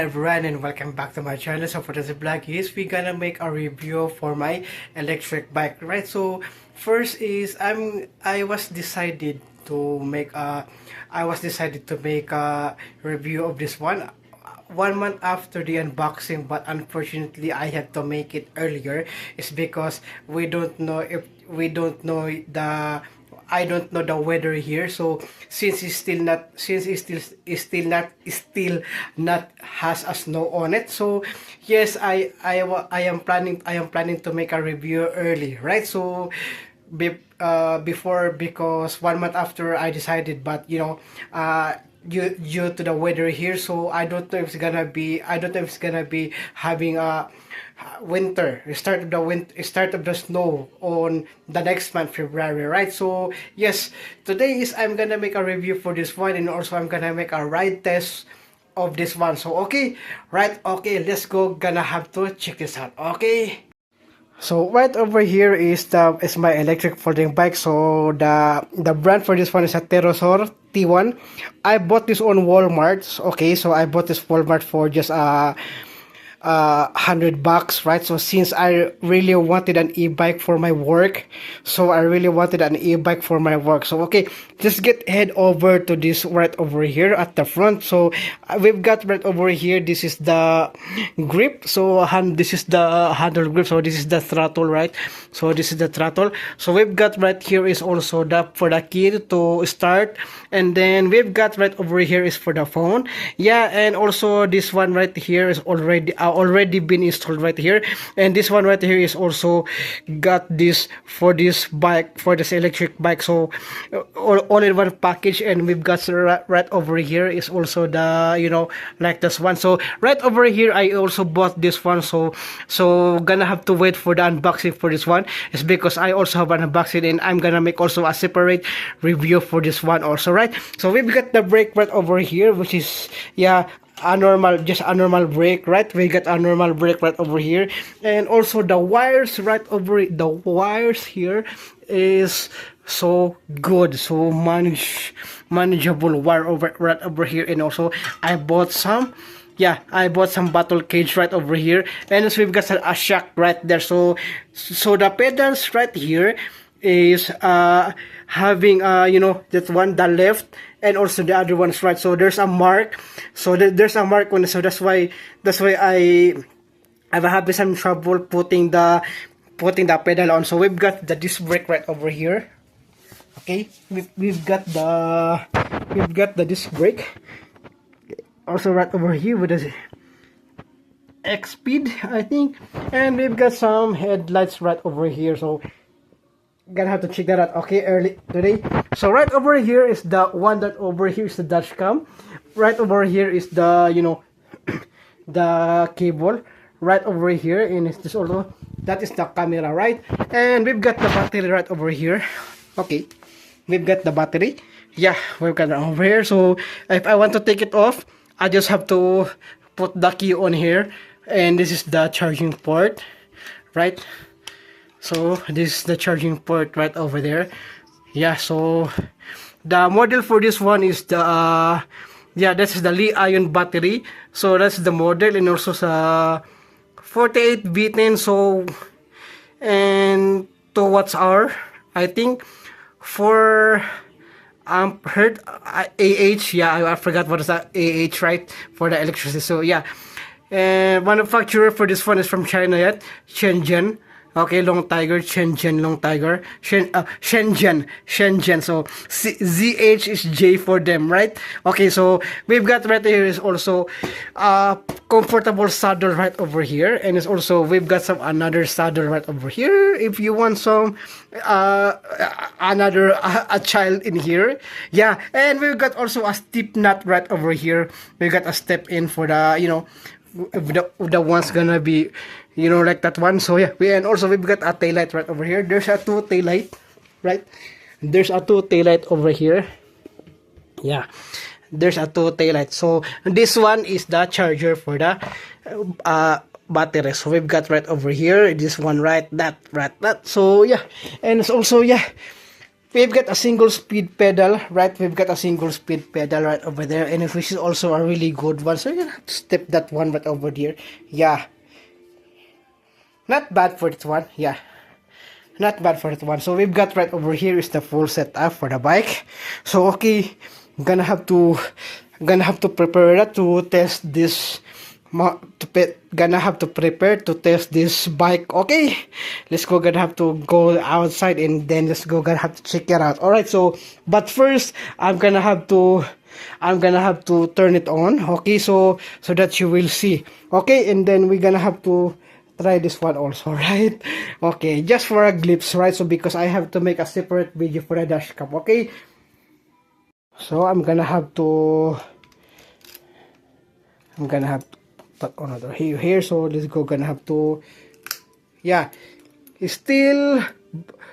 everyone and welcome back to my channel. So for this vlog is we gonna make a review for my electric bike, right? So first is I was decided to make a review of this one 1 month after the unboxing, but unfortunately I had to make it earlier. It's because I don't know the weather here. So since it's still not has a snow on it. So yes, I am planning to make a review early, right? So before, because 1 month after I decided, but due to the weather here, so I don't know if it's gonna be having a winter start of the snow on the next month, February, right? So yes, today is I'm gonna make a review for this one, and also I'm gonna make a ride test of this one. So okay, right, okay, let's go. Gonna have to check this out. Okay, so right over here is my electric folding bike. So the brand for this one is a Terrosor T1. I bought this on Walmart. Okay, so I bought this Walmart for just $100, right? So since I really wanted an e-bike for my work, so okay, just head over to this right over here at the front. So we've got right over here, this is the grip. So this is the handle grip. So this is the throttle, right? So this is the throttle. So we've got right here is also for the key to start, and then we've got right over here is for the phone. Yeah, and also this one right here is already been installed right here, and this one right here is also got this for this bike, for this electric bike. So all in one package. And we've got right over here is also the like this one. So right over here I also bought this one. So gonna have to wait for the unboxing for this one. It's because I also have an unboxing, and I'm gonna make also a separate review for this one also, right? So we've got the brake right over here, which is a normal brake, right? We got a normal brake right over here, and also the wires right over the wires here is so good, so manageable wire right over here. And also I bought some bottle cage right over here, and so we've got a shock right there. So the pedals right here is having that one, the left, and also the other one's right. So there's a mark. So there's a mark on it. So that's why I'm having some trouble putting the pedal on. So we've got the disc brake right over here. Okay, we've got the disc brake also right over here with the X speed, I think, and we've got some headlights right over here. So gonna have to check that out, okay, early today. So right over here is the one that over here is the dash cam. Right over here is the the cable right over here, and it's just also that is the camera, right? And we've got the battery right over here. Okay, we've got the battery. Yeah, we've got it over here. So if I want to take it off, I just have to put the key on here, and this is the charging port, right? So this is the charging port right over there. Yeah, so the model for this one is the this is the Li-ion battery. So that's the model, and also sa 48 V10. So and 2 watts hour, I think, for hertz, AH. Yeah, I forgot what is that, AH, right, for the electricity. So yeah, and manufacturer for this one is from China, yet Shenzhen. Okay, Long Tiger, Shenzhen, Long Tiger, Shenzhen. So ZH is J for them, right? Okay, so we've got right here is also comfortable saddle right over here, and it's also we've got some another saddle right over here if you want some another a child in here. Yeah, and we've got also a step nut right over here. We got a step in for the if the one's gonna be like that one. So yeah, and also we've got a tail light right over here. There's a 2 tail light, right? There's a 2 tail light over here. Yeah, there's a 2 tail light. So this one is the charger for the battery. So we've got right over here this one, right, that. So yeah, and it's also we've got a single speed pedal, right? We've got a single speed pedal right over there, and which is also a really good one. So you have to step that one right over there. Yeah, not bad for that one. Yeah, not bad for that one. So we've got right over here is the full setup for the bike. So okay, I'm gonna have to prepare that to test this. Gonna have to prepare to test this bike. Okay, let's go. Gonna have to go outside and then let's go. Gonna have to check it out. All right. So, but first, I'm gonna have to turn it on. Okay. So that you will see. Okay, and then we're gonna have to try this one also, right? Okay, just for a glimpse, right? So because I have to make a separate video for the dash cam. Okay. So I'm gonna have to put another here. So let's go. Gonna have to, yeah, still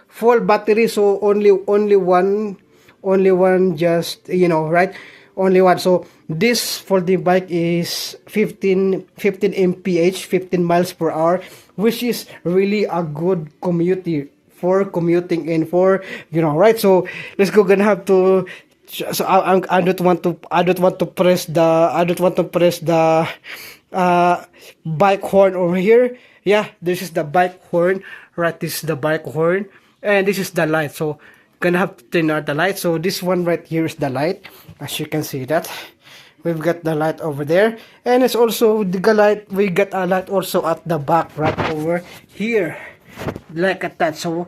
full battery. So only one, just, you know, right? Only one. So this for the bike is 15 mph, 15 miles per hour, which is really a good commuting and for, you know, right? So let's go. Gonna have to. So I don't want to press the bike horn over here. Yeah, this is the bike horn, right? This is the bike horn, and this is the light. So gonna have to turn out the light. So this one right here is the light, as you can see that. We've got the light over there, and it's also the light. We got a light also at the back right over here, like at that. So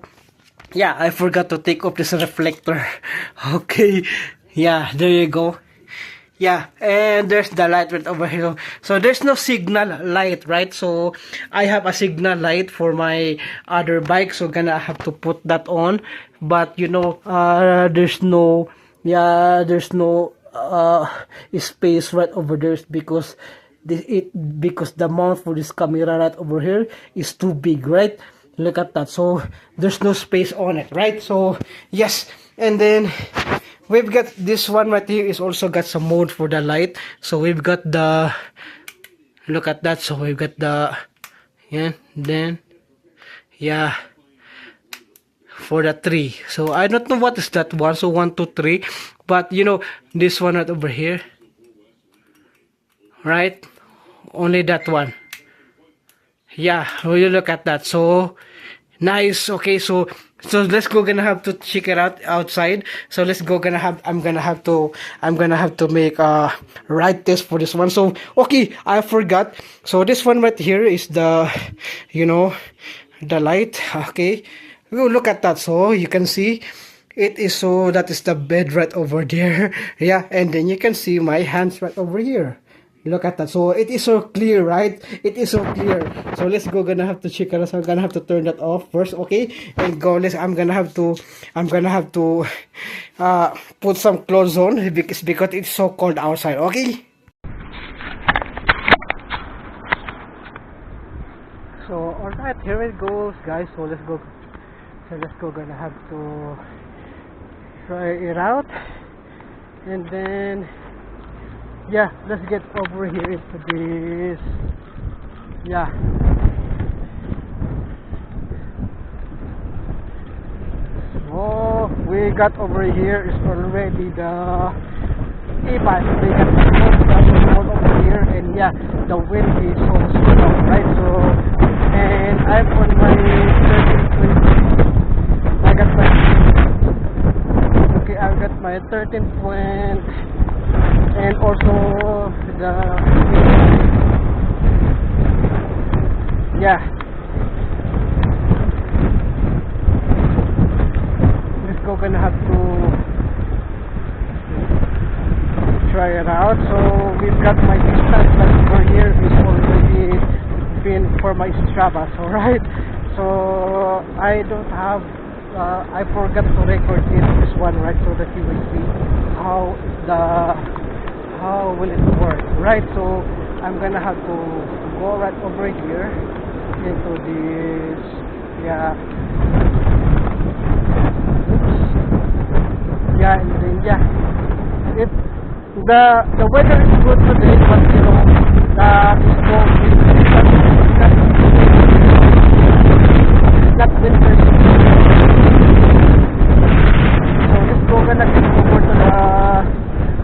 yeah, I forgot to take off this reflector. Okay, yeah, there you go. Yeah, and there's the light right over here. So there's no signal light, right? So I have a signal light for my other bike, so gonna have to put that on. But you know, there's no space right over there because because the mount for this camera right over here is too big, right? Look at that. So there's no space on it, right? So yes, and then we've got this one right here is also got some mode for the light. So we've got the, look at that. So we've got the, yeah, then yeah, for the 3. So I don't know what is that one. So 1, 2, 3, but you know, this one right over here, right? Only that one. Yeah, will you look at that? So nice. Okay, so let's go. Gonna have to check it out outside. So let's go. I'm gonna have to make a ride test for this one. So okay, I forgot. So this one right here is the, you know, the light. Okay, we'll look at that. So you can see it is, so that is the bed right over there. Yeah, and then you can see my hands right over here. Look at that. So it is so clear, right? It is so clear. So let's go. Gonna have to check it out. So I'm gonna have to turn that off first, okay? And go. I'm gonna have to put some clothes on because it's so cold outside, okay? So alright, here it goes, guys. So let's go. Gonna have to try it out, and then yeah, let's get over here into this. Yeah, so we got over here is already the e-bike. We got the all over here, and yeah, the wind is so strong, right? So, and I'm on my 13 point. I got my 13 point. And also the, yeah, let's go. Gonna have to try it out. So we've got my distance over here is already been for my Strava, so right. So I don't have I forgot to record this one, right, so that you will see how will it work, right? So I'm gonna have to go right over here into this, yeah, oops, yeah, and then yeah, it the weather is good today, but you know, it's not winter.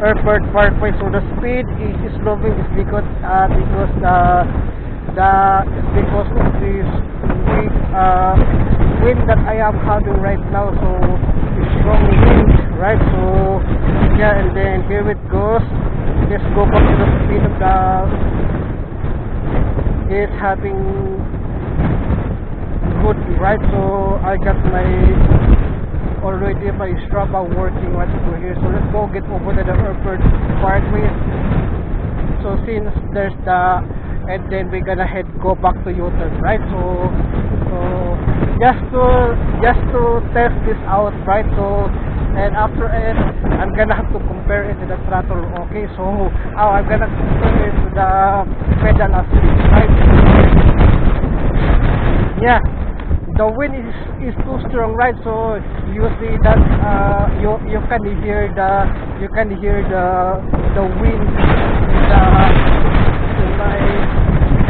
Airport Parkway. So the speed is slowing is because because of this wind that I am having right now. So it's strong wind, right? So yeah, and then here it goes. Let's go back to the speed of the. It's having good, right? So I got already my Strava working right over here. So let's go get over to the Airport Parkway. So since there's and then we're gonna go back to U-turn, right? So just to test this out, right? So and after it, I'm gonna have to compare it to the throttle. Okay, so I'm gonna compare it to the pedal speed, right? Yeah, the wind is too strong, right? So you see that you can hear the wind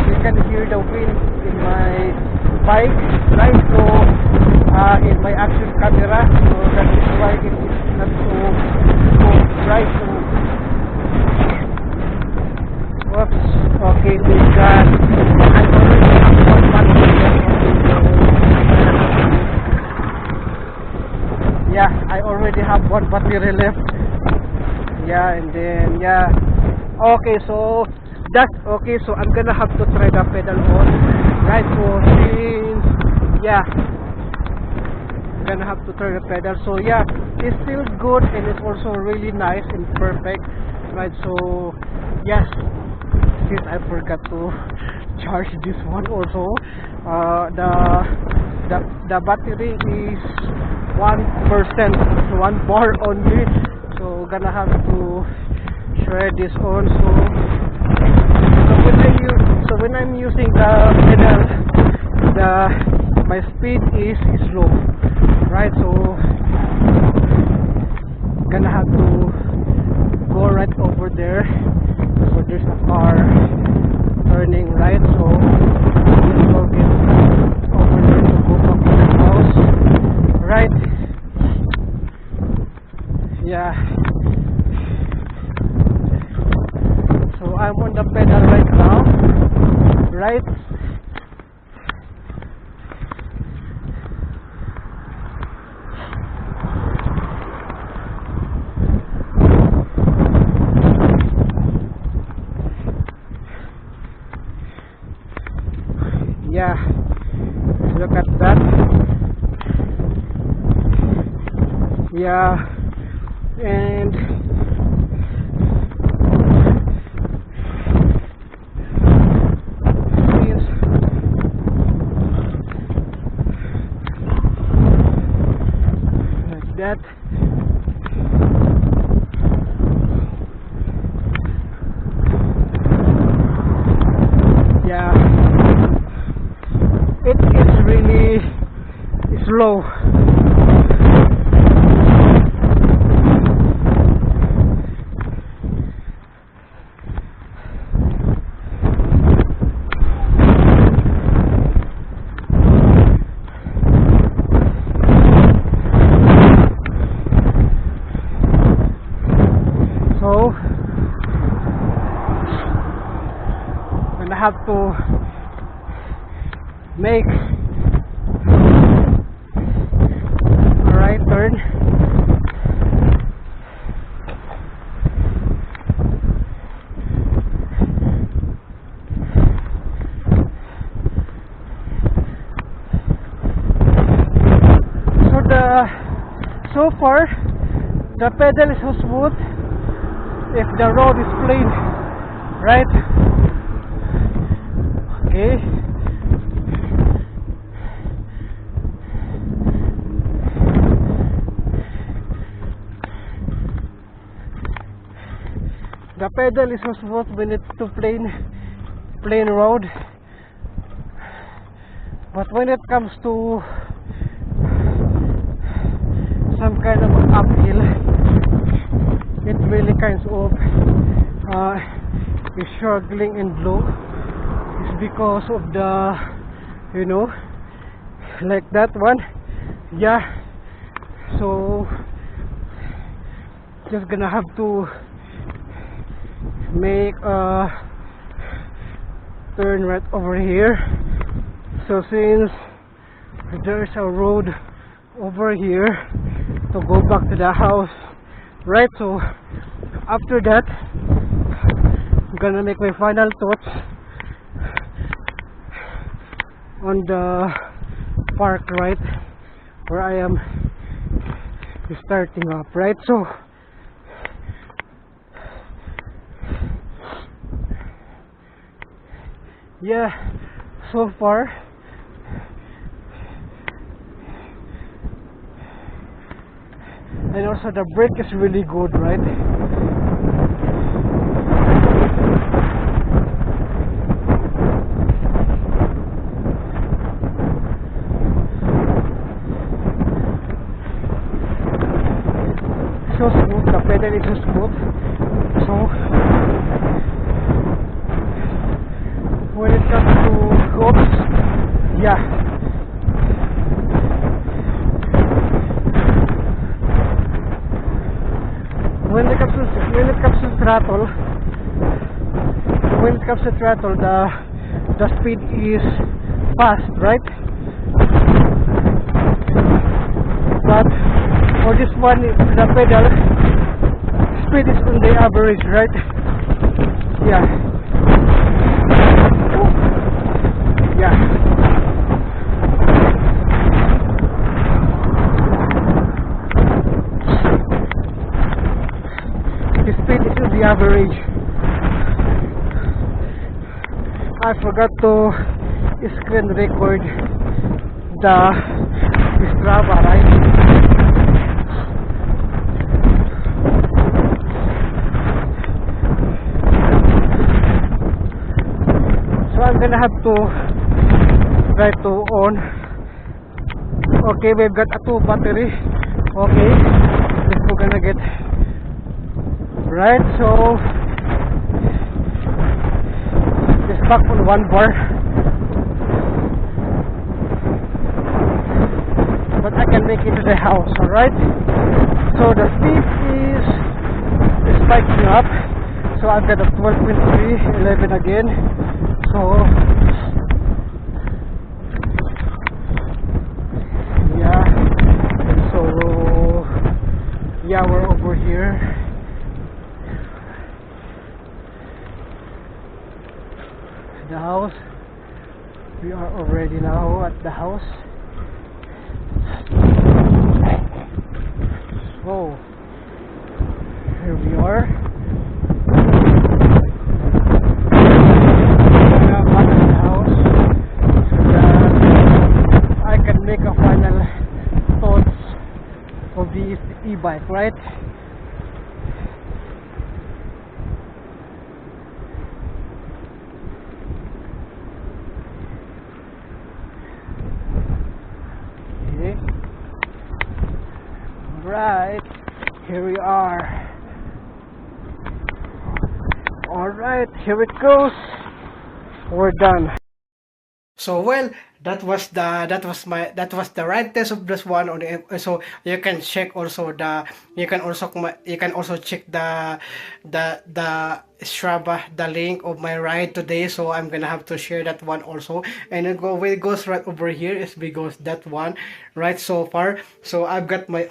you can hear the wind in my bike, right? So in my action camera, so that is why it is not so right. So whoops, okay, we got I already have one battery left. Yeah, I already have one battery left. Yeah, and then yeah, okay, so that's okay. So I'm gonna have to try the pedal on, right? So since yeah, I'm gonna have to try the pedal. So yeah, it's still good and it's also really nice and perfect, right? So yes, since I forgot to charge this one also, the battery is 1%, 1 bar only. So gonna have to share this on. So when I'm using the pedal, my speed is low, right? So gonna have to go right over there. So there's a car turning right. So let's go get over there to go back to the house, right? Yeah. So I'm on the pedal right now, right? Yeah, look at that. Yeah, and like that. Yeah, it is really slow. So I'm gonna have to make a right turn. So far the pedal is so smooth if the road is plain, right? Okay. The pedal is so smooth when it's to plain road, but when it comes to some kind of uphill, it really kinds of is struggling and low. It's because of the, you know, like that one. Yeah, so just gonna have to make a turn right over here. So since there's a road over here to go back to the house, right? So after that, I'm gonna make my final thoughts on the park, right, where I am starting up, right? So yeah, so far and also the brake is really good, right? So smooth, the pedal is so smooth. So when it comes to hooks, yeah, when it comes to throttle, the speed is fast, right? But for this one, the pedal speed is on the average, right? Yeah. Yeah. The speed is on the average. I forgot to screen record the Strava, right? So I'm gonna have to try to on. Okay, we've got a 2 battery. Okay, this we're gonna get right. So just back on 1 bar, but I can make it to the house. All right. So the speed is spiking up. So I've got a 12.3, 11 again. So yeah, so yeah, we're over here. The house. We are already now at the house. So here we are. Make a final thoughts of this e-bike, right? Okay. Right, here we are. All right, here it goes. We're done. So well, that was the right test of this one on the, so you can check also you can also check the Strava, the link of my ride today. So I'm gonna have to share that one also, and it goes right over here is because that one right so far. So I got my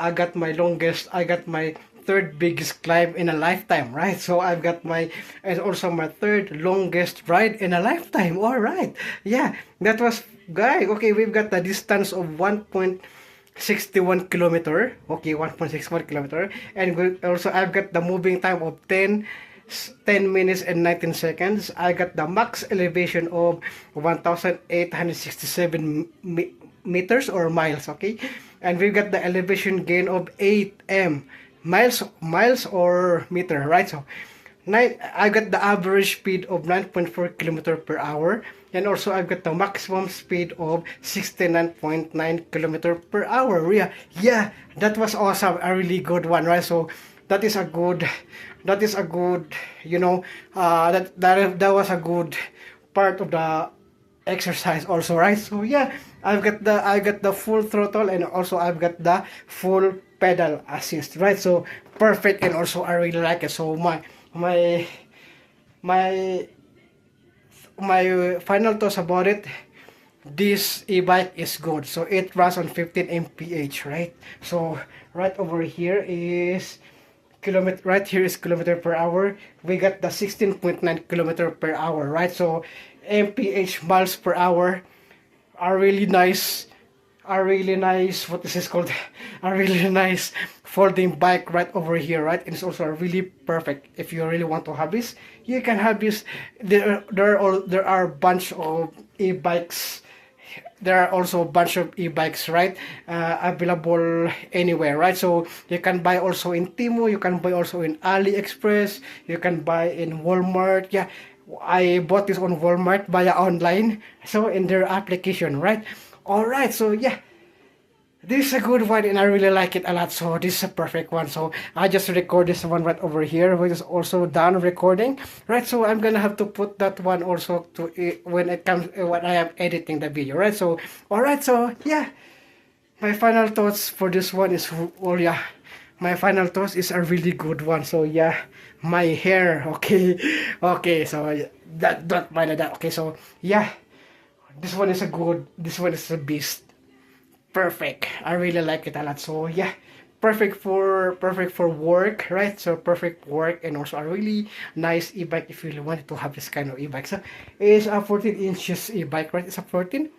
third biggest climb in a lifetime, right? So I've got and also my third longest ride in a lifetime. All right, yeah, that was guy. Okay, we've got the distance of 1.61 kilometer. Okay, 1.61 kilometer, and also I've got the moving time of 10 minutes and 19 seconds. I got the max elevation of 1,867 meters or miles. Okay, and we've got the elevation gain of 8 m. Miles or meter, right? So I got the average speed of 9.4 kilometer per hour, and also I've got the maximum speed of 69.9 kilometer per hour. Yeah, that was awesome, a really good one, right? So that is a good, you know, that was a good part of the exercise also, right? So yeah, I got the full throttle, and also I've got the full pedal assist, right? So perfect, and also I really like it. So my my final thoughts about it, this e-bike is good. So it runs on 15 mph, right? So right over here is kilometer, right here is kilometer per hour. We got the 16.9 kilometer per hour, right? So mph, miles per hour, are really nice, what is this called, are really nice folding bike right over here, right? And it's also really perfect if you really want to have this. You can have this. There are bunch of e-bikes. There are also a bunch of e-bikes, right? Available anywhere, right? So you can buy also in Temu, you can buy also in AliExpress, you can buy in Walmart. Yeah, I bought this on Walmart via online, so in their application, right? All right, so yeah, this is a good one and I really like it a lot. So this is a perfect one. So I just record this one right over here, which is also done recording, right? So I'm gonna have to put that one also to when it comes when I am editing the video, right? So all right, so yeah, my final thoughts for this one is, oh yeah, my final thoughts is a really good one. So yeah, my hair, okay, okay. So that don't mind that. Okay, so yeah, this one is a good. This one is a beast. Perfect. I really like it a lot. So yeah, perfect for work, right? So perfect work and also a really nice e-bike if you really wanted to have this kind of e-bike. So it's a 14 inches e-bike, right? It's a 14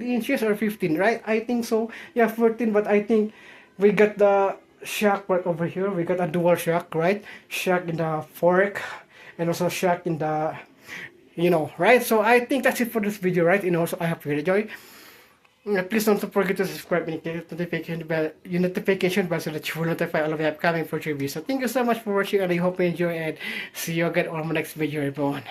inches or 15, right? I think so. Yeah, 14, but I think we got the shock right over here. We got a dual shock, right? Shock in the fork and also shock in the, right? So I think that's it for this video, right? And also I hope you enjoy. Please don't forget to subscribe and click your notification bell so that you will notify all of the upcoming future videos. So thank you so much for watching and I hope you enjoy and see you again on my next video, everyone.